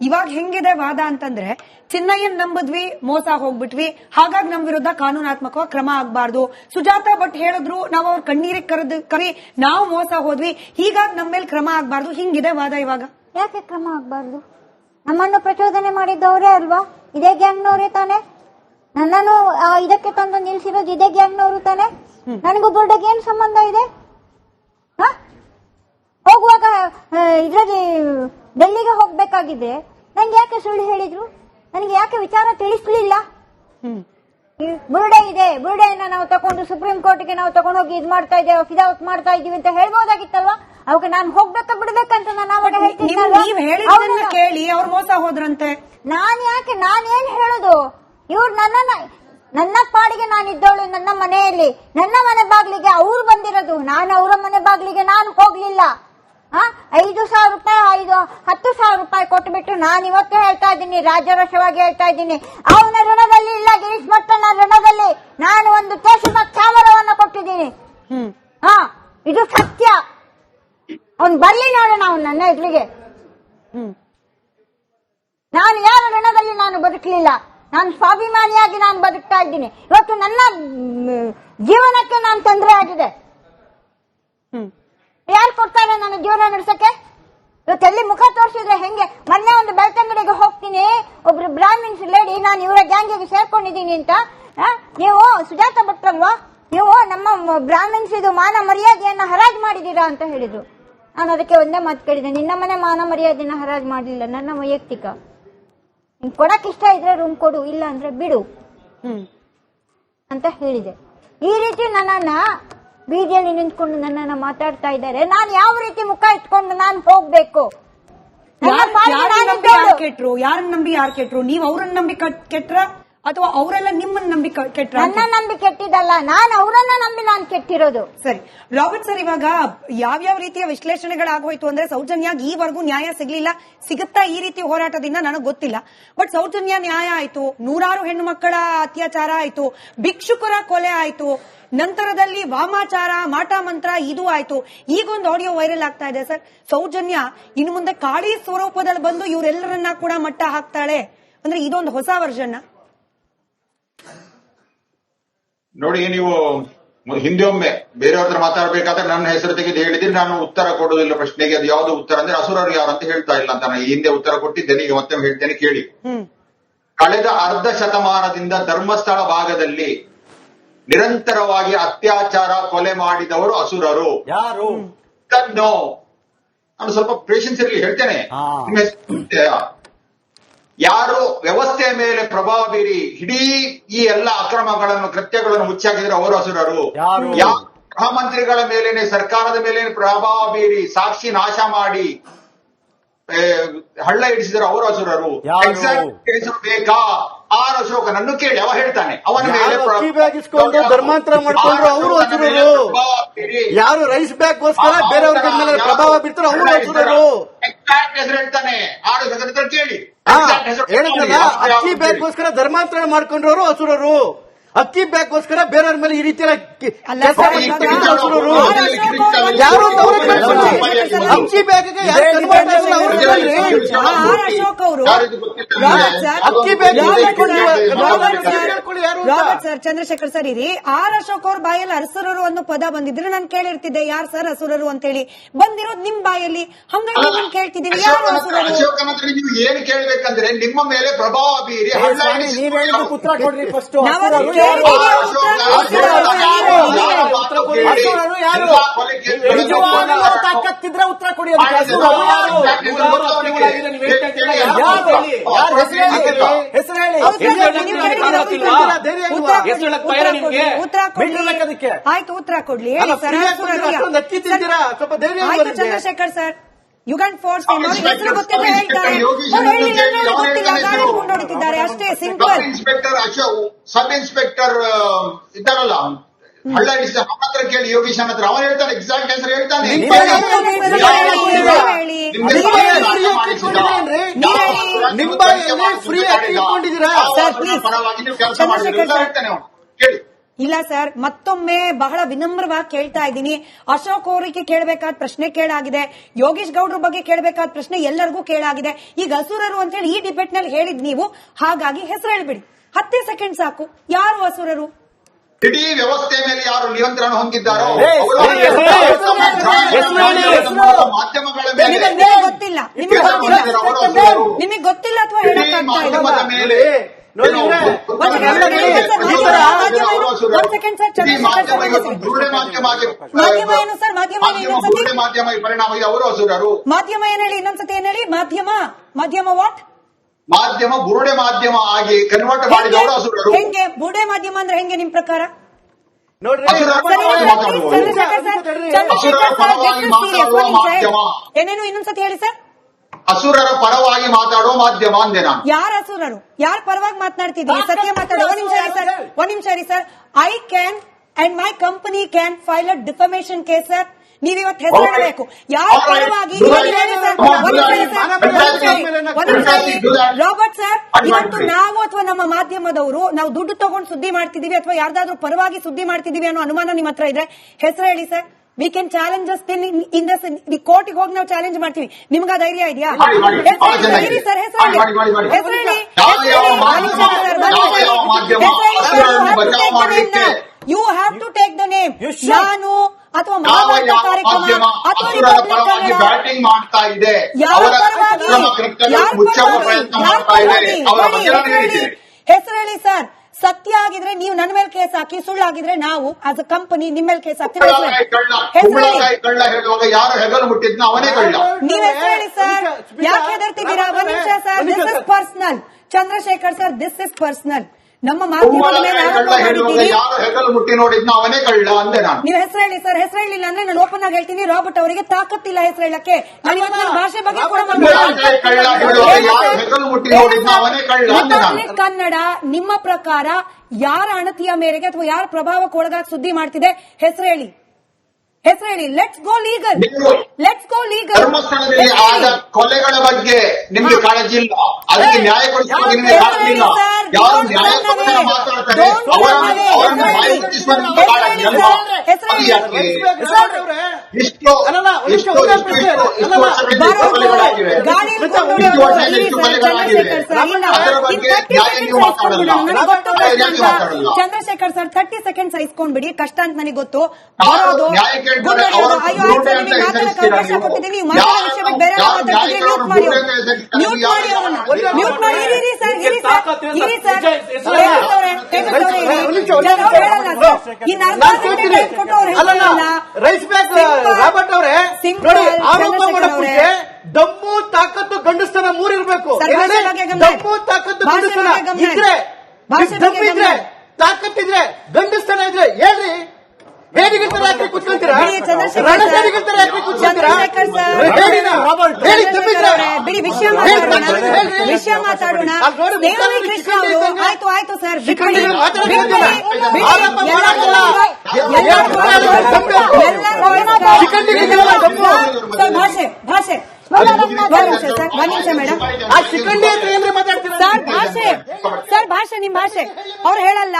ಇವಾಗ ಹೆಂಗಿದೆ ವಾದ ಅಂತಂದ್ರೆ ಚಿನ್ನಯ್ಯನ್ ನಂಬಿದ್ವಿ, ಮೋಸ ಹೋಗ್ಬಿಟ್ವಿ, ಹಾಗಾಗಿ ನಮ್ ವಿರುದ್ಧ ಕಾನೂನಾತ್ಮಕವಾಗಿ ಕ್ರಮ ಆಗ್ಬಾರ್ದು. ಸುಜಾತಾ ಭಟ್ ಹೇಳಿದ್ರು, ನಾವು ಅವ್ರ ಕಣ್ಣೀರಿಗೆ ಕರಿ ನಾವು ಮೋಸ ಹೋದ್ವಿ, ಹೀಗಾಗಿ ನಮ್ಮ ಮೇಲೆ ಕ್ರಮ ಆಗ್ಬಾರ್ದು. ಹಿಂಗಿದೆ ವಾದ ಇವಾಗ. ಯಾಕೆ ಕ್ರಮ ಆಗ್ಬಾರ್ದು? ನಮ್ಮನ್ನು ಪ್ರಚೋದನೆ ಮಾಡಿದ್ದವರೇ ಅಲ್ವಾ? ಇದೇ ಗ್ಯಾಂಗ್ನವರೇ ತಾನೆ. ನನ್ನನ್ನು ಇದಕ್ಕೆ ತಂದು ನಿಲ್ಸಿರೋದು ಇದೇ ಗ್ಯಾಂಗ್ನವರು ತಾನೆ. ನನಗೂ ದುಡ್ಡಿಗೆ ಏನ್ ಸಂಬಂಧ ಇದೆ? ಹೋಗುವಾಗ ಇದ್ರಲ್ಲಿ ಡೆಲ್ಲಿಗೆ ಹೋಗ್ಬೇಕಾಗಿದೆ, ನಂಗೆ ಯಾಕೆ ಸುಳ್ಳು ಹೇಳಿದ್ರು? ನನಗೆ ಯಾಕೆ ವಿಚಾರ ತಿಳಿಸ್ಲಿಲ್ಲ? ಬುರುಡೆ ಇದೆ, ಬುರುಡೆಯನ್ನ ನಾವು ತಗೊಂಡು ಸುಪ್ರೀಂ ಕೋರ್ಟ್ಗೆ ನಾವು ತಗೊಂಡು ಹೋಗಿ ಇದ್ ಮಾಡ್ತಾ ಇದ್ದೇವೆ, ಫಿದಾಔಟ್ ಮಾಡ್ತಾ ಇದೀವಿ ಅಂತ ಹೇಳ್ಬೋದಾಗಿತ್ತಲ್ವಾ? ಅವಾಗ ನಾನು ಹೋಗ್ಬೇಕಾ ಬಿಡ್ಬೇಕಂತ ನಾನು ಅವಾಗ ಹೇಳ್ತೀನಿ ಕೇಳಿ ಅವ್ರು ಮೋಸ ಹೋದ್ರಂತೆ. ನಾನೇನ್ ಹೇಳುದು? ಇವ್ರು ನನ್ನ ಪಾಡಿಗೆ ನಾನಿದ್ದವಳು ನನ್ನ ಮನೆಯಲ್ಲಿ, ನನ್ನ ಮನೆ ಬಾಗ್ಲಿಗೆ ಅವ್ರು ಬಂದಿರೋದು, ನಾನು ಅವರ ಮನೆ ಬಾಗ್ಲಿಗೆ ನಾನು ಹೋಗ್ಲಿಲ್ಲ. 5,000 ರೂಪಾಯಿ 10,000 ರೂಪಾಯಿ ಕೊಟ್ಟುಬಿಟ್ಟು ನಾನು ಇವತ್ತು ಹೇಳ್ತಾ ಇದ್ದೀನಿ, ರಾಜರೋಷವಾಗಿ ಹೇಳ್ತಾ ಇದ್ದೀನಿ, ಅವನ ಋಣದಲ್ಲಿ ಇಲ್ಲ, ಗಿರೀಶ್ ಭಟ್ಟನ ಋಣದಲ್ಲಿ ನಾನು ಒಂದು ಕೇಶದ ಕ್ಯಾಮರಾವನ್ನ ಕೊಟ್ಟಿದ್ದೀನಿ. ಇದು ಸತ್ಯ. ಅವ್ನು ಬರ್ಲಿ ನೋಡೋಣ ಅವ್ನು ನನ್ನ ಎದುರಿಗೆ. ನಾನು ಯಾರ ಋಣದಲ್ಲಿ ನಾನು ಬದುಕಲಿಲ್ಲ, ನಾನು ಸ್ವಾಭಿಮಾನಿಯಾಗಿ ನಾನು ಬದುಕ್ತಾ ಇದ್ದೀನಿ. ಇವತ್ತು ನನ್ನ ಜೀವನಕ್ಕೆ ನಾನು ತೊಂದರೆ ಆಗಿದೆ. ಯಾರು ಕೊಡ್ತಾರೆ ನನ್ನ ಜೀವನ ನಡೆಸಕ್ಕೆ? ಇವತ್ತು ಎಲ್ಲಿ ಮುಖ ತೋರಿಸಿದ್ರೆ ಹೆಂಗೆ? ಮೊನ್ನೆ ಒಂದು ಬೆಳ್ತಂಗಡಿಗೆ ಹೋಗ್ತೀನಿ, ಒಬ್ರು ಬ್ರಾಹ್ಮಿನ್ಸ್ ಲೇಡಿ ನಾನು ಇವರ ಗ್ಯಾಂಗಿಗೆ ಸೇರ್ಕೊಂಡಿದ್ದೀನಿ ಅಂತ, ನೀವು ಸುಜಾತಾ ಭಟ್ರಲ್ವಾ, ನೀವು ನಮ್ಮ ಬ್ರಾಹ್ಮಿನ್ಸ್ ಇದು ಮಾನ ಮರ್ಯಾದೆಯನ್ನ ಹರಾಜು ಮಾಡಿದೀರಾ ಅಂತ ಹೇಳಿದ್ರು. ನಾನು ಅದಕ್ಕೆ ಒಂದೇ ಮಾತು ಕೇಳಿದೆ, ನಿನ್ನ ಮನೆ ಮಾನ ಮರ್ಯಾದೆಯನ್ನ ಹರಾಜು ಮಾಡಲಿಲ್ಲ, ನನ್ನ ವೈಯಕ್ತಿಕ. ಕೊಡಕ್ ಇಷ್ಟ ಇದ್ರೆ ರೂಮ್ ಕೊಡು, ಇಲ್ಲ ಅಂದ್ರೆ ಬಿಡು ಅಂತ ಹೇಳಿದೆ. ಈ ರೀತಿ ನನ್ನನ್ನ ಬೀದಿಯಲ್ಲಿ ನಿಂತ್ಕೊಂಡು ನನ್ನನ್ನ ಮಾತಾಡ್ತಾ ಇದ್ದಾರೆ. ನಾನು ಯಾವ ರೀತಿ ಮುಖ ಇಟ್ಕೊಂಡು ನಾನು ಹೋಗ್ಬೇಕು? ಯಾರನ್ನ ನಂಬಿ ಯಾರು ಕೆಟ್ರು? ನೀವ್ ಅವ್ರನ್ನ ನಂಬಿ ಕೆಟ್ರ ಅಥವಾ ಅವರೆಲ್ಲ ನಿಮ್ಮನ್ನ ನಂಬಿ ಕೆಟ್ರ? ನನ್ನ ನಂಬಿ ಕೆಟ್ಟಿದ್ದಲ್ಲ, ನಾನು ಅವರನ್ನ ನಂಬಿ ನಾನು ಕೆಟ್ಟಿರೋದು. ಸರಿ ರಾಬರ್ಟ್ ಸರ್, ಇವಾಗ ಯಾವ್ಯಾವ ರೀತಿಯ ವಿಶ್ಲೇಷಣೆಗಳಾಗೋಯ್ತು ಅಂದ್ರೆ ಸೌಜನ್ಯಾಗ ಈವರೆಗೂ ನ್ಯಾಯ ಸಿಗ್ಲಿಲ್ಲ, ಸಿಗುತ್ತಾ ಈ ರೀತಿ ಹೋರಾಟದಿಂದ ನನಗೆ ಗೊತ್ತಿಲ್ಲ. ಬಟ್ ಸೌಜನ್ಯ ನ್ಯಾಯ ಆಯ್ತು, ನೂರಾರು ಹೆಣ್ಣು ಮಕ್ಕಳ ಅತ್ಯಾಚಾರ ಆಯ್ತು, ಭಿಕ್ಷುಕರ ಕೊಲೆ ಆಯ್ತು, ನಂತರದಲ್ಲಿ ವಾಮಾಚಾರ, ಮಾಟ ಮಂತ್ರ ಇದು ಆಯ್ತು, ಈಗೊಂದು ಆಡಿಯೋ ವೈರಲ್ ಆಗ್ತಾ ಇದೆ ಸರ್. ಸೌಜನ್ಯ ಇನ್ನು ಮುಂದೆ ಕಾಳಿ ಸ್ವರೂಪದಲ್ಲಿ ಬಂದು ಇವರೆಲ್ಲರನ್ನ ಕೂಡ ಮಟ್ಟ ಹಾಕ್ತಾಳೆ ಅಂದ್ರೆ ಇದೊಂದು ಹೊಸ ವರ್ಷನ್. ನೋಡಿ, ನೀವು ಹಿಂದೆ ಒಮ್ಮೆ ಬೇರೆಯವ್ರ ಮಾತಾಡ್ಬೇಕಾದ್ರೆ ನನ್ನ ಹೆಸರು ತೆಗೆದು ಹೇಳಿದ್ರೆ ನಾನು ಉತ್ತರ ಕೊಡೋದಿಲ್ಲ ಪ್ರಶ್ನೆಗೆ. ಅದು ಯಾವ್ದು ಉತ್ತರ ಅಂದ್ರೆ ಅಸುರರು ಯಾರು ಅಂತ ಹೇಳ್ತಾ ಇಲ್ಲ ಅಂತ ನಾನು ಹಿಂದೆ ಉತ್ತರ ಕೊಟ್ಟಿದ್ದೇನೆ, ಈಗ ಮತ್ತೆ ಹೇಳ್ತೇನೆ ಕೇಳಿ. ಕಳೆದ ಅರ್ಧ ಶತಮಾನದಿಂದ ಧರ್ಮಸ್ಥಳ ಭಾಗದಲ್ಲಿ ನಿರಂತರವಾಗಿ ಅತ್ಯಾಚಾರ ಕೊಲೆ ಮಾಡಿದವರು ಅಸುರರು. ಯಾರು? ನಾನು ಸ್ವಲ್ಪ ಪೇಷನ್ಸ್ ಇರಲಿ ಹೇಳ್ತೇನೆ. ಯಾರು ವ್ಯವಸ್ಥೆಯ ಮೇಲೆ ಪ್ರಭಾವ ಬೀರಿ ಇಡೀ ಈ ಎಲ್ಲ ಅಕ್ರಮಗಳನ್ನು ಕೃತ್ಯಗಳನ್ನು ಮುಚ್ಚಾಕಿದ್ರೆ ಅವರು ಅಸುರರು. ಗೃಹ ಮಂತ್ರಿಗಳ ಮೇಲೇನೆ ಸರ್ಕಾರದ ಮೇಲೆ ಪ್ರಭಾವ ಬೀರಿ ಸಾಕ್ಷಿ ನಾಶ ಮಾಡಿ ಹಳ್ಳ ಹಿಡಿಸಿದ್ರೆ ಅವರು ಅಸುರರು. ಎಕ್ಸಾಕ್ಟ್ ಬೇಕಾ? ಆರ್ ಅಶೋಕನನ್ನು ಕೇಳಿ, ಅವ ಹೇಳ್ತಾನೆ ಅವನ ಮೇಲೆ ಧರ್ಮಾಂತರ ಮಾಡ್ಕೊಂಡ್ರು ಅವರು ಅಸುರರು. ಯಾರು ರೈಸ್ ಬ್ಯಾಗ್ಗೋಸ್ಕರ ಬೇರೆಯವ್ರ ಮೇಲೆ ಪ್ರಭಾವ ಬೀರ್ತಾರೋ ಅವರು ಅಸುರರು. ಎಕ್ಸಾಕ್ಟ್ ಹೆಸರು ಹೇಳ್ತಾನೆ, ಆರ್ ಅಶೋಕನ ಕೇಳಿ. ಅಕ್ಕಿ ಬ್ಯಾಗ್ಗೋಸ್ಕರ ಧರ್ಮಾಂತರ ಮಾಡ್ಕೊಂಡ್ರವರು ಅಸುರರು. ಅಕ್ಕಿ ಬ್ಯಾಗ್ಗೋಸ್ಕರ ಬೇರೆಯವ್ರ ಮೇಲೆ ಈ ರೀತಿ ಅಸುರರು. ಯಾರು ಅಕ್ಕಿ ಬ್ಯಾಗ್ಗೆ ಅಕ್ಕಿ ಬ್ಯಾಗ್ ಸರ್, ಚಂದ್ರಶೇಖರ್ ಸರ್ ಇರಿ. ಆರ್ ಅಶೋಕ್ ಅವ್ರ ಬಾಯಲ್ಲಿ ಅಸುರರು ಅನ್ನೋ ಪದ ಬಂದಿದ್ರೆ ನಾನು ಕೇಳಿರ್ತಿದ್ದೆ, ಯಾರು ಸರ್ ಅಸುರರು ಅಂತ ಹೇಳಿ. ಬಂದಿರೋದು ನಿಮ್ ಬಾಯಲ್ಲಿ, ಹಂಗಾಗಿ ನಾನು ಕೇಳ್ತಿದ್ದೀನಿ ಯಾರು ಅಸುರರು? ನೀವು ಏನು ಕೇಳ್ಬೇಕಂದ್ರೆ ನಿಮ್ಮ ಮೇಲೆ ಪ್ರಭಾವ ಬೀರಿ ನೀವ್ ಹೇಳಿದ ಉತ್ತರ ಕೊಡ್ರಿ ಫಸ್ಟ್. ತಾಕತ್ತಿದ್ರೆ ಉತ್ತರ ಕೊಡಿ. ಹೆಸರು ಹೇಳಿ. ಆಯ್ತು, ಉತ್ತರ ಕೊಡ್ಲಿ. Chandrashekar sir, you can force ಹೆಸರು ಗೊತ್ತಿಲ್ಲ ಹೇಳ್ತಾರೆ, ಹೊಡಿತಿದ್ದಾರೆ ಅಷ್ಟೇ, ಸಿಂಪಲ್. ಸಬ್ ಇನ್ಸ್ಪೆಕ್ಟರ್ ಇದ್ದಾರಲ್ಲ ಹಳ್ಳ ಹಿಡಿಸಿದ ಹತ್ರ ಕೇಳಿ, ಯೋಗೀಶನ್ ಹತ್ರ ಅವನು ಹೇಳ್ತಾನೆ, ಎಕ್ಸಾಕ್ಟ್ ಹೆಸರು ಹೇಳ್ತಾನೆ. ಫ್ರೀ ಆಗಿಕೊಂಡಿದ್ದೀರಾ ಪರವಾಗಿ ನೀವು ಕೆಲಸ ಮಾಡಿದ್ರೆ ಹೇಳ್ತಾನೆ ಅವನು ಕೇಳಿ. ಇಲ್ಲ ಸರ್, ಮತ್ತೊಮ್ಮೆ ಬಹಳ ವಿನಮ್ರವಾಗಿ ಕೇಳ್ತಾ ಇದ್ದೀನಿ. ಅಶೋಕ್ ಅವರಿಗೆ ಕೇಳಬೇಕಾದ ಪ್ರಶ್ನೆ ಕೇಳಾಗಿದೆ, ಯೋಗೇಶ್ ಗೌಡ್ರ ಬಗ್ಗೆ ಕೇಳಬೇಕಾದ ಪ್ರಶ್ನೆ ಎಲ್ಲರಿಗೂ ಕೇಳಾಗಿದೆ. ಈಗ ಅಸುರರು ಅಂತ ಹೇಳಿ ಈ ಡಿಬೇಟ್ ನಲ್ಲಿ ಹೇಳಿದ್ ನೀವು, ಹಾಗಾಗಿ ಹೆಸರು ಹೇಳ್ಬಿಡಿ. 10 ಸೆಕೆಂಡ್ ಸಾಕು. ಯಾರು ಅಸುರರು? ಇಡೀ ವ್ಯವಸ್ಥೆ ಮೇಲೆ ಯಾರು ನಿಯಂತ್ರಣ ಹೊಂದಿದ್ದಾರೋ ಮಾಧ್ಯಮಗಳ ಮೇಲೆ ಗೊತ್ತಿಲ್ಲ, ನಿಮಗೆ ಗೊತ್ತಿಲ್ಲ ಅಥವಾ ಹೇಳಕ್ಕಾಗ್ತಾ ಇಲ್ಲ? ಮಾಧ್ಯಮ ಪರಿಣಾಮ ಅವರು ಹಸುರರು. ಮಾಧ್ಯಮ ಏನ್ ಹೇಳಿ? ಇನ್ನೊಂದ್ಸತಿ ಏನ್ ಹೇಳಿ? ಮಾಧ್ಯಮ ವಾಟ್? ಮಾಧ್ಯಮ ಬುರುಡೆ ಮಾಧ್ಯಮ ಆಗಿ ಕನ್ವರ್ಟ್ ಮಾಡಿದವರು ಹಸುರರು. ಹೆಂಗೆ ಬುರುಡೆ ಮಾಧ್ಯಮ ಅಂದ್ರೆ ಹೆಂಗೆ ನಿಮ್ ಪ್ರಕಾರ? ನೋಡ್ರಿ, ಏನೇನು ಇನ್ನೊಂದ್ಸತಿ ಹೇಳಿ ಸರ್. ಅಸುರರ ಪರವಾಗಿ ಮಾತಾಡುವ ಮಾಧ್ಯಮ ಅಂದೆ ನಾನು. ಯಾರ ಅಸುರರು? ಯಾರ ಪರವಾಗಿ ಮಾತನಾಡ್ತಿದ್ದೀವಿ? ಸತ್ಯ ಮಾತಾಡೋ. ಒಂದ್ ನಿಮಿಷ ಇರಿ sir. I can and my company can file a defamation case sir. ನೀವಿವತ್ತು ಹೆಸರು ಹೇಳಬೇಕು. ಯಾರ ಪರವಾಗಿ? ರಾಬರ್ಟ್ ಸರ್, ಇವತ್ತು ನಾವು ಅಥವಾ ನಮ್ಮ ಮಾಧ್ಯಮದವರು ನಾವು ದುಡ್ಡು ತಗೊಂಡು ಸುದ್ದಿ ಮಾಡ್ತಿದೀವಿ ಅಥವಾ ಯಾರ್ದಾದ್ರೂ ಪರವಾಗಿ ಸುದ್ದಿ ಮಾಡ್ತಿದೀವಿ ಅನ್ನೋ ಅನುಮಾನ ನಿಮ್ಮ ಹತ್ರ ಇದ್ರೆ ಹೆಸರು ಹೇಳಿ sir. We can challenge in the ಕೋರ್ಟಿಗೆ ಹೋಗಿ ನಾವು ಚಾಲೆಂಜ್ ಮಾಡ್ತೀವಿ. ನಿಮ್ಗೆ ಧೈರ್ಯ ಇದೆಯಾ? ಹೇಳಿ ಸರ್, ಹೆಸರು ಹೇಳಿ. You have to take the name. ನಾನು ಅಥವಾ ಕಾರ್ಯಕ್ರಮ ಅಥವಾ ಬ್ಯಾಟಿಂಗ್ ಮಾಡ್ತಾ ಇದೆ, ಹೆಸರು ಹೇಳಿ ಸರ್. ಸತ್ಯ ಆಗಿದ್ರೆ ನೀವು ನನ್ನ ಮೇಲೆ ಕೇಸ್ ಹಾಕಿ, ಸುಳ್ಳಾಗಿದ್ರೆ ನಾವು ಆಸ್ ಅ ಕಂಪನಿ ನಿಮ್ಮ ಮೇಲೆ ಕೇಸ್ ಹಾಕ್ತೀವಿ. ಕಳ್ಳ ಹೇಳುವಾಗ ಯಾರು ಹೆಗಲು ಮುಟ್ಟಿದ್ನ ಅವನೇ ಕಳ್ಳ. ನೀವು ಹೆಸರು ಹೇಳಿ ಸರ್. ಯಾಕೆ ಹೆದರ್ತಿದ್ದೀರಾ? ಒಂದು ನಿಮಿಷ sir. This is personal. Chandrashekar sir, this is personal. ನಮ್ಮ ಮಾಧ್ಯಮದ ಮೇಲೆ ಯಾರು ಹೆಗಲು ಮುಟ್ಟಿ ನೋಡಿದ್ನ ಅವನೇ ಕಳ್ಳ ಅಂದೆ ನಾನು. ನೀವು ಹೆಸರು ಹೇಳಿ ಸರ್. ಹೆಸರು ಹೇಳಿಲ್ಲ ಅಂದ್ರೆ ನಾನು ಓಪನ್ ಆಗಿ ಹೇಳ್ತೀನಿ, ರಾಬರ್ಟ್ ಅವರಿಗೆ ತಾಕತ್ತಿಲ್ಲ ಹೆಸರು ಹೇಳಕ್ಕೆ. ನಾನು ಇವತ್ತು ಭಾಷೆ ಬಗ್ಗೆ ಕೂಡ ಕನ್ನಡ ನಿಮ್ಮ ಪ್ರಕಾರ ಯಾರ ಅಣತಿಯ ಮೇರೆಗೆ ಅಥವಾ ಯಾರ ಪ್ರಭಾವಕ್ಕೆ ಒಳಗಾಗಿ ಸುದ್ದಿ ಮಾಡ್ತಿದೆ? ಹೆಸರು ಹೇಳಿ. Let's go legal. ಧರ್ಮಸ್ಥಳದಲ್ಲಿ ಆದ ಕೊಲೆಗಳ ಬಗ್ಗೆ ನಿಮ್ಗೆ ಕಾಳಜಿ ಇಲ್ಲ, ಅದಕ್ಕೆ ನ್ಯಾಯ ಕೊಡಿಸುವ ನಿಮಗೆ ಕಾಳಜಿ ಇಲ್ಲ. ಯಾರು ನ್ಯಾಯ ಮಾತಾಡ್ತಾರೆ ಅವರನ್ನು ಕಾಳಜಿ ಅಲ್ಲ. ಚಂದ್ರಶೇಖರ್ ಸರ್ 30 ಸೆಕೆಂಡ್ಸ್ ಇಸ್ಕೊಂಡ್ಬಿಡಿ. ಕಷ್ಟ ಅಂತ ನನಗೆ ಗೊತ್ತು. ಬರೋದು ರೈಸ್ ಬ್ಯಾಗ್ ರಾಬರ್ಟ್ ಅವರೇ, ಆರೋಪ ಮಾಡೋಕೆ ದಮ್ಮು ತಾಕತ್ತು ಗಂಡಸ್ತನ 3 ಇರಬೇಕು. ದಮ್ಮು ತಾಕತ್ತು ಗಂಡಸ್ತನ ಇದ್ರೆ, ದಮ್ಮಿದ್ರೆ, ತಾಕತ್ತಿದ್ರೆ, ಗಂಡಸ್ತನ ಇದ್ರೆ ಹೇಳ್ರಿ. ಬೇಡಿಗಿರ್ತಾರೆ ಯಾಕೆ ಕೂತ್ಕೊಂತೀರಾ? ರಣಸೇರಿಗಿರ್ತಾರೆ ಯಾಕೆ ಕೂತ್ಕೊಂತೀರಾ? ಹೇಳಿ, ಬಿಡಿ, ವಿಷಯ ಮಾತಾಡೋಣ. ಆಯ್ತು ಸರ್. ಭಾಷೆ ಒಂದ್ ನಿಮಿಷ ಮೇಡಮ್. ಸರ್ ಭಾಷೆ ನಿಮ್ ಭಾಷೆ ಅವ್ರು ಹೇಳಲ್ಲ.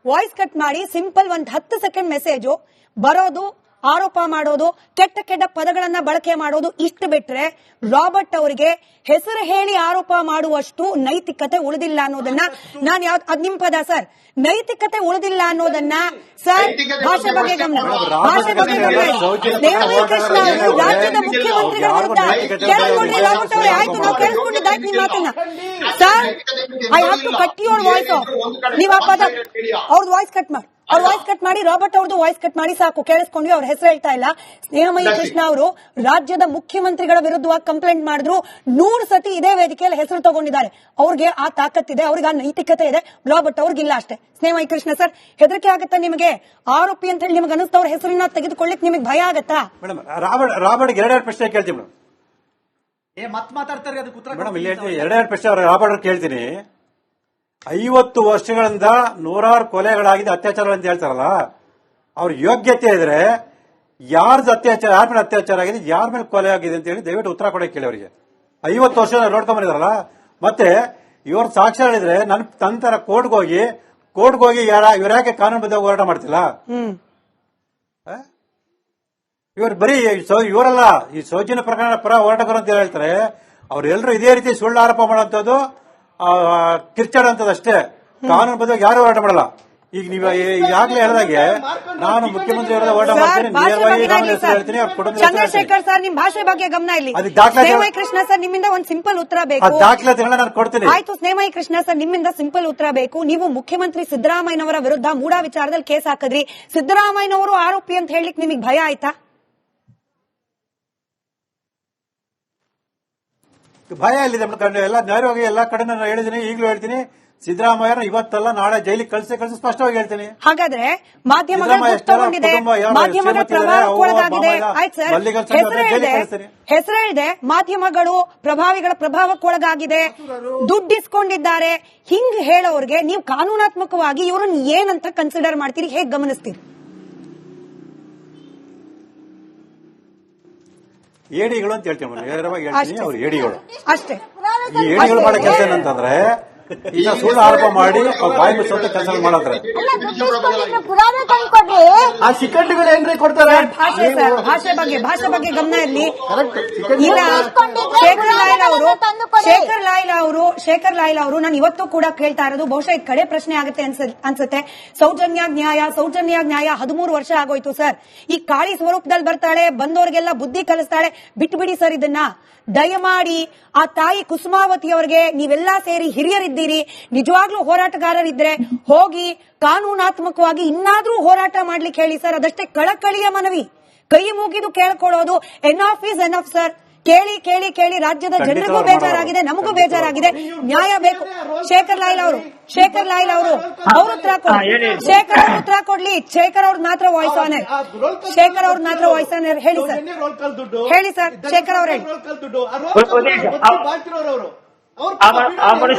ವಾಯ್ಸ್ ಕಟ್ ಮಾಡಿ ಸಿಂಪಲ್ 10 ಸೆಕೆಂಡ್ ಮೆಸೇಜು ಬರೋದು, ಆರೋಪ ಮಾಡೋದು, ಕೆಟ್ಟ ಪದಗಳನ್ನ ಬಳಕೆ ಮಾಡೋದು, ಇಷ್ಟು ಬಿಟ್ರೆ ರಾಬರ್ಟ್ ಅವರಿಗೆ ಹೆಸರು ಹೇಳಿ ಆರೋಪ ಮಾಡುವಷ್ಟು ನೈತಿಕತೆ ಉಳಿದಿಲ್ಲ ಅನ್ನೋದನ್ನ ನಾನು ಅದ್ ನಿಮ್ ಪದ ಸರ್. ನೈತಿಕತೆ ಉಳಿದಿಲ್ಲ ಅನ್ನೋದನ್ನ ಸರ್, ಭಾಷೆ ಬಗ್ಗೆ ಗಮನ. ಕೃಷ್ಣ ಅವರು ರಾಜ್ಯದ ಮುಖ್ಯಮಂತ್ರಿಗಳ ವಿರುದ್ಧ ಕೇಳಿಕೊಂಡ್ರೆ ರಾಬರ್ಟ್ ಅವರೇ, ಆಯ್ತು ನಾವು ಕೇಳಿಸ್ಕೊಂಡಿದ್ದಾಯ್ತು ನಿಮ್ಮ ಮಾತನ್ನ sir. I have to cut your voice off. ನೀವು ಆ ಪದ ಅವ್ರದ್ದು ವಾಯ್ಸ್ ಕಟ್ ಮಾಡಿ ರಾಬರ್ಟ್ ಅವ್ರದ್ದು ವಾಯ್ಸ್ ಕಟ್ ಮಾಡಿ ಸಾಕು. ಕೇಳಿಸ್ಕೊಂಡ್ವಿ. ಅವ್ರ ಹೆಸರು ಹೇಳ್ತಾ ಇಲ್ಲ. ಸ್ನೇಹಮಯಿ ಕೃಷ್ಣ ಅವರು ರಾಜ್ಯದ ಮುಖ್ಯಮಂತ್ರಿಗಳ ವಿರುದ್ಧವಾಗಿ ಕಂಪ್ಲೇಂಟ್ ಮಾಡಿದ್ರು. 100 ಸತಿ ಇದೇ ವೇದಿಕೆಯಲ್ಲಿ ಹೆಸರು ತಗೊಂಡಿದ್ದಾರೆ. ಅವ್ರಿಗೆ ಆ ತಾಕತ್ತಿದೆ, ಅವ್ರಿಗೆ ಆ ನೈತಿಕತೆ ಇದೆ. ರಾಬರ್ಟ್ ಅವ್ರಿಗಿಲ್ಲ ಅಷ್ಟೇ. ಸ್ನೇಹಮಯಿ ಕೃಷ್ಣ ಸರ್, ಹೆದರಿಕೆ ಆಗತ್ತಾ ನಿಮಗೆ? ಆರೋಪಿ ಅಂತ ಹೇಳಿ ನಿಮ್ಗೆ ಅನಿಸ್ತವ್ರ ಹೆಸರನ್ನ ತೆಗೆದುಕೊಳ್ಳಿಕ್ ನಿಮಗೆ ಭಯ ಆಗತ್ತಾ? ಮೇಡಮ್, ರಾಬರ್ಟ್ 2 ಪ್ರಶ್ನೆ ಕೇಳ್ತೀವಿ ಮೇಡಮ್. ಮಾತಾಡ್ತಾರೆ ಅದಕ್ಕೆ ಉತ್ತರ ಮೇಡಮ್, ಇಲ್ಲಿ 2 ಪ್ರಶ್ನೆ ರಾಬರ್ಟ್ ಕೇಳ್ತೀನಿ. 50 ವರ್ಷಗಳಿಂದ 100 ಕೊಲೆಗಳಾಗಿದೆ, ಅತ್ಯಾಚಾರ ಅಂತ ಹೇಳ್ತಾರಲ್ಲ, ಅವ್ರ ಯೋಗ್ಯತೆ ಇದ್ರೆ ಯಾರ್ದು ಅತ್ಯಾಚಾರ, ಯಾರ ಮೇಲೆ ಅತ್ಯಾಚಾರ ಆಗಿದೆ, ಯಾರ ಮೇಲೆ ಕೊಲೆ ಆಗಿದೆ ಅಂತ ಹೇಳಿ ದಯವಿಟ್ಟು ಉತ್ತರ ಕೊಡಕ್ಕೆ ಕೇಳಿ ಅವರಿಗೆ. 50 ವರ್ಷ ನೋಡ್ಕೊಂಡ್ ಬಂದಿದಾರಲ್ಲ. ಮತ್ತೆ ಇವ್ರ ಸಾಕ್ಷ್ಯ ಹೇಳಿದ್ರೆ ನನ್ನ ತರ ಕೋರ್ಟ್ಗೆ ಹೋಗಿ ಕೋರ್ಟ್ಗೆ ಹೋಗಿ ಇವ್ರ ಯಾಕೆ ಕಾನೂನುಬದ್ಧ ಹೋರಾಟ ಮಾಡ್ತಿಲ್ಲ? ಇವ್ರು ಬರೀ ಇವರಲ್ಲ, ಈ ಸೌಜನ್ಯ ಪ್ರಕರಣ ಪರ ಹೋರಾಟಗಾರರು ಅಂತ ಹೇಳ್ತಾರೆ. ಅವ್ರೆಲ್ಲರೂ ಇದೇ ರೀತಿ ಸುಳ್ಳು ಆರೋಪ ಮಾಡುವಂತದ್ದು, ಕಿರ್ಚಾಡುವಂತದ್ದು ಅಷ್ಟೇ. ಕಾನೂನುಬದ್ಧವಾಗಿ ಯಾರು ಹೋರಾಟ ಮಾಡಲ್ಲ. ಈಗ ನೀವು ಈಗಾಗಲೇ ಹೇಳಿದಾಗೆ ನಾನು ಮುಖ್ಯಮಂತ್ರಿ ವಿರುದ್ಧ ಹೋರಾಟ ಮಾಡ್ತೀನಿ, ನೇರವಾಗಿ ನಾನು ಹೆಸರು ಹೇಳ್ತೀನಿ, ಅವ್ರ ಕುಟುಂಬ ಚಂದ್ರಶೇಖರ್ ಸರ್, ನಿಮ್ ಭಾಷೆ ಬಗ್ಗೆ ಗಮನ ಇಲ್ಲಿ. ಅದಕ್ಕೆ ದಾಖಲಾತಿ ಸ್ನೇಹಮಯಿ ಕೃಷ್ಣ ಸರ್, ನಿಮ್ಮಿಂದ ಒಂದು ಸಿಂಪಲ್ ಉತ್ತರ ಬೇಕು. ದಾಖಲಾತಿಗಳನ್ನ ನಾನು ಕೊಡ್ತೀನಿ. ಆಯ್ತು ಸ್ನೇಹಮಯಿ ಕೃಷ್ಣ ಸರ್, ನಿಮ್ಮಿಂದ ಸಿಂಪಲ್ ಉತ್ತರ ಬೇಕು. ನೀವು ಮುಖ್ಯಮಂತ್ರಿ ಸಿದ್ದರಾಮಯ್ಯನವರ ವಿರುದ್ಧ ಮೂಡಾ ವಿಚಾರದಲ್ಲಿ ಕೇಸ್ ಹಾಕಿದ್ರಿ. ಸಿದ್ದರಾಮಯ್ಯನವರು ಆರೋಪಿ ಅಂತ ಹೇಳಲಿಕ್ಕೆ ನಿಮಗೆ ಭಯ ಆಯ್ತಾ? ಭಯ ಎಲ್ಲಿದೆ? ಎಲ್ಲ ನೇರವಾಗಿ ಎಲ್ಲ ಕಡೆ ನಾನು ಹೇಳಿದ್ದೀನಿ, ಈಗಲೂ ಹೇಳ್ತೀನಿ. ಸಿದ್ದರಾಮಯ್ಯ ಇವತ್ತಲ್ಲ ನಾಳೆ ಜೈಲಿಗೆ ಕಳಿಸಿ ಸ್ಪಷ್ಟವಾಗಿ ಹೇಳ್ತೀನಿ. ಹಾಗಾದ್ರೆ ಮಾಧ್ಯಮಗಳ ಮಾಧ್ಯಮಗಳ ಪ್ರಭಾವಕ್ಕೊಳಗಾಗಿದೆ. ಆಯ್ತು ಸರ್, ಹೆಸರು ಹೇಳಿದೆ ಮಾಧ್ಯಮಗಳು ಪ್ರಭಾವಿಗಳ ಪ್ರಭಾವಕ್ಕೊಳಗಾಗಿದೆ, ದುಡ್ಡಿಸ್ಕೊಂಡಿದ್ದಾರೆ. ಹಿಂಗ್ ಹೇಳೋರ್ಗೆ ನೀವು ಕಾನೂನಾತ್ಮಕವಾಗಿ ಇವ್ರನ್ನ ಏನಂತ ಕನ್ಸಿಡರ್ ಮಾಡ್ತೀರಿ, ಹೇಗ್ ಗಮನಿಸ್ತೀರಿ? ಏಡಿಗಳು ಅಂತ ಹೇಳ್ತೀನಿ, ನೇರವಾಗಿ ಹೇಳ್ತೀನಿ, ಅವ್ರು ಏಡಿಗಳು ಅಷ್ಟೇ. ಈ ಏಡಿಗಳು ಮಾಡೋ ಕೆಲಸ ಏನಂತಂದ್ರೆ ಈಗ ಸುಳ್ಳು ಆರೋಪ ಮಾಡಿ ಬಾಯಿ ಮುಚ್ಚುವಂತ ಕೆಲಸ ಮಾಡಿದ್ರೆ ಪುರಾವೆ ತಂದ್ಕೊಡ್ರಿ. ಆ ಸಿಕ್ಕಂಡುಗಳು ಏನ್ರಿ ಕೊಡ್ತಾರೆ? ಭಾಷೆ ಬಗ್ಗೆ ಗಮನ ಇರಲಿ. ಈಗ ಶೇಖರ್ ಲಾಯ್ಲ್ ಅವರು ನಾನು ಇವತ್ತು ಕೂಡ ಕೇಳ್ತಾ ಇರೋದು, ಬಹುಶಃ ಇದು ಕಡೆ ಪ್ರಶ್ನೆ ಆಗುತ್ತೆ ಅನ್ಸುತ್ತೆ. ಸೌಜನ್ಯ ನ್ಯಾಯ 13 ವರ್ಷ ಆಗೋಯ್ತು ಸರ್. ಈ ಕಾಳಿ ಸ್ವರೂಪದಲ್ಲಿ ಬರ್ತಾಳೆ, ಬಂದವರಿಗೆಲ್ಲ ಬುದ್ಧಿ ಕಲಿಸ್ತಾಳೆ. ಬಿಟ್ಬಿಡಿ ಸರ್ ಇದನ್ನ. ದಯಮಾಡಿ ಆ ತಾಯಿ ಕುಸುಮಾವತಿ ಅವರಿಗೆ ನೀವೆಲ್ಲಾ ಸೇರಿ ಹಿರಿಯರಿದ್ದೀರಿ, ನಿಜವಾಗ್ಲೂ ಹೋರಾಟಗಾರರಿದ್ರೆ ಹೋಗಿ ಕಾನೂನಾತ್ಮಕವಾಗಿ ಇನ್ನಾದ್ರೂ ಹೋರಾಟ ಮಾಡ್ಲಿಕ್ಕೆ ಹೇಳಿ ಸರ್. ಅದಷ್ಟೇ ಕಳಕಳಿಯ ಮನವಿ, ಕೈ ಮುಗಿದು ಕೇಳ್ಕೊಳ್ಳೋದು. Enough is enough sir. ಕೇಳಿ ಕೇಳಿ ಕೇಳಿ ರಾಜ್ಯದ ಜನರಿಗೂ ಬೇಜಾರಾಗಿದೆ, ನಮಗೂ ಬೇಜಾರಾಗಿದೆ. ನ್ಯಾಯ ಬೇಕು. ಶೇಖರ್ ಲಾಯ್ಲ್ ಅವರು ಉತ್ತರ ಕೊಡ್ಲಿ. ಶೇಖರ್ ಅವ್ರ ಮಾತ್ರ ವಾಯ್ಸ್ ಆನ್ ಏರ್. ಹೇಳಿ ಸರ್ ಶೇಖರ್ ಅವ್ರ ಹೇಳಿ.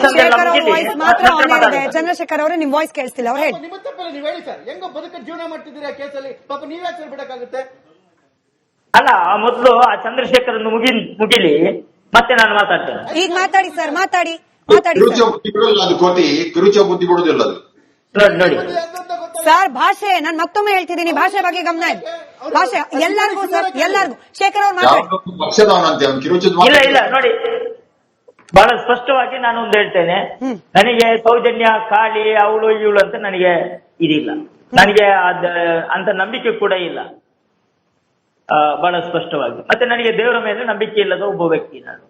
ಶೇಖರ್ ಅವ್ರ ವಾಯ್ಸ್ ಮಾತ್ರ ಆನ್ ಏರ್ ಇದೆ. ಚಂದ್ರಶೇಖರ್ ಅವರೇ ನಿಮ್ ವಾಯ್ಸ್ ಕೇಳಿಸ್ತಿಲ್ಲ, ಅವ್ರು ಹೇಳಿ. ನೀವು ಹೇಳಿ ಸರ್, ಹೆಂಗೋ ಬದುಕ ಜೀವನ ಮಾಡ್ತಿದ್ದೀರಾ ಕೇಸಲ್ಲಿ, ಪಾಪ ನೀವೇ ಬಿಡಕ್ಕಾಗುತ್ತೆ? ಅಲ್ಲ, ಮೊದಲು ಆ ಚಂದ್ರಶೇಖರ್ ಮುಗಿಲಿ, ಮತ್ತೆ ನಾನು ಮಾತಾಡ್ತೇನೆ. ಈಗ ಮಾತಾಡಿ ಸರ್, ಮಾತಾಡಿ. ಅದು ಕೋತಿ ಕಿರುಚ ಬುದ್ಧಿ ಬಿಡುದಿಲ್ಲ ಅದು. ನೋಡಿ ಸರ್, ಭಾಷೆ ನಾನು ಮತ್ತೊಮ್ಮೆ ಹೇಳ್ತಿದ್ದೀನಿ, ಭಾಷೆ ಬಗ್ಗೆ ಗಮನ ಇದೆ. ಭಾಷೆ ಎಲ್ಲರಿಗೂ ಸರ್, ಎಲ್ಲರಿಗೂ. ಶೇಖರ್ ಅವ್ರು ಮಾತಾಡಿ. ಪಕ್ಷದವನಂತೆ ಅವ್ನು ಕಿರುಚದ ಇಲ್ಲ ನೋಡಿ, ಬಹಳ ಸ್ಪಷ್ಟವಾಗಿ ನಾನು ಒಂದು ಹೇಳ್ತೇನೆ. ನನಗೆ ಸೌಜನ್ಯ, ಕಾಳಿ, ಅವಳು ಇವಳು ಅಂತ ನನಗೆ ಇದಿಲ್ಲ. ನನಗೆ ಅಂತ ನಂಬಿಕೆ ಕೂಡ ಇಲ್ಲ, ಬಹಳ ಸ್ಪಷ್ಟವಾಗಿ. ಮತ್ತೆ ನನಗೆ ದೇವರ ಮೇಲೆ ನಂಬಿಕೆ ಇಲ್ಲದ ಒಬ್ಬ ವ್ಯಕ್ತಿ ನಾನು.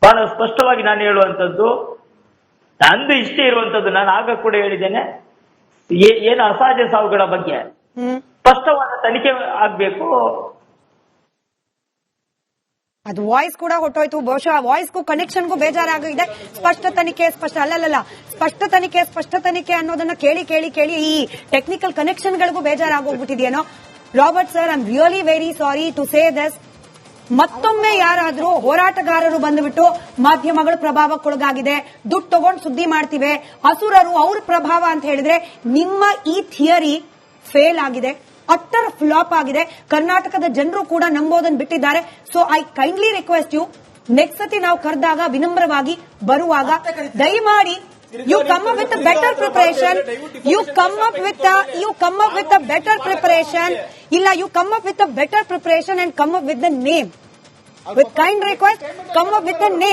ಬಹಳ ಸ್ಪಷ್ಟವಾಗಿ ನಾನು ಹೇಳುವಂತದ್ದು, ನಂದು ಇಷ್ಟ ಇರುವಂತದ್ದು, ನಾನು ಆಗ ಕೂಡ ಹೇಳಿದ್ದೇನೆ, ಏನು ಅಸಹಜ ಸಾವುಗಳ ಬಗ್ಗೆ ಸ್ಪಷ್ಟವಾದ ತನಿಖೆ ಆಗ್ಬೇಕು. ಅದು ವಾಯ್ಸ್ ಕೂಡ ಹೊಟ್ಟೋಯ್ತು. ಬಹುಶಃ ವಾಯ್ಸ್ಗೂ ಕನೆಕ್ಷನ್ಗೂ ಬೇಜಾರಾಗಿದೆ. ಸ್ಪಷ್ಟ ತನಿಖೆ ಸ್ಪಷ್ಟ ತನಿಖೆ ಅನ್ನೋದನ್ನ ಕೇಳಿ ಕೇಳಿ ಕೇಳಿ ಈ ಟೆಕ್ನಿಕಲ್ ಕನೆಕ್ಷನ್ಗಳಿಗೂ ಬೇಜಾರಾಗೋಗ್ಬಿಟ್ಟಿದೆಯೇನೋ. Robert sir, I am really very sorry to say this. ಮತ್ತೊಮ್ಮೆ ಯಾರಾದ್ರೂ ಹೋರಾಟಗಾರರು ಬಂದುಬಿಟ್ಟು ಮಾಧ್ಯಮಗಳ ಪ್ರಭಾವಕ್ಕೊಳಗಾಗಿದೆ, ದುಡ್ಡು ತಗೊಂಡು ಸುದ್ದಿ ಮಾಡ್ತಿವೆ, ಅಸುರರು ಅವ್ರ ಪ್ರಭಾವ ಅಂತ ಹೇಳಿದ್ರೆ ನಿಮ್ಮ ಈ ಥಿಯರಿ ಫೇಲ್ ಆಗಿದೆ, ಅಟ್ಟರ್ ಫ್ಲಾಪ್ ಆಗಿದೆ. ಕರ್ನಾಟಕದ ಜನರು ಕೂಡ ನಂಬೋದನ್ನು ಬಿಟ್ಟಿದ್ದಾರೆ. So I kindly request you, next ಸತಿ ನಾವು ಕರೆದಾಗ ವಿನಮ್ರವಾಗಿ ಬರುವಾಗ ದಯಮಾಡಿ you come up with a better preparation. You come up with a better preparation. Illa, you come up with a better preparation and come up with the name. With kind request, come up with the name.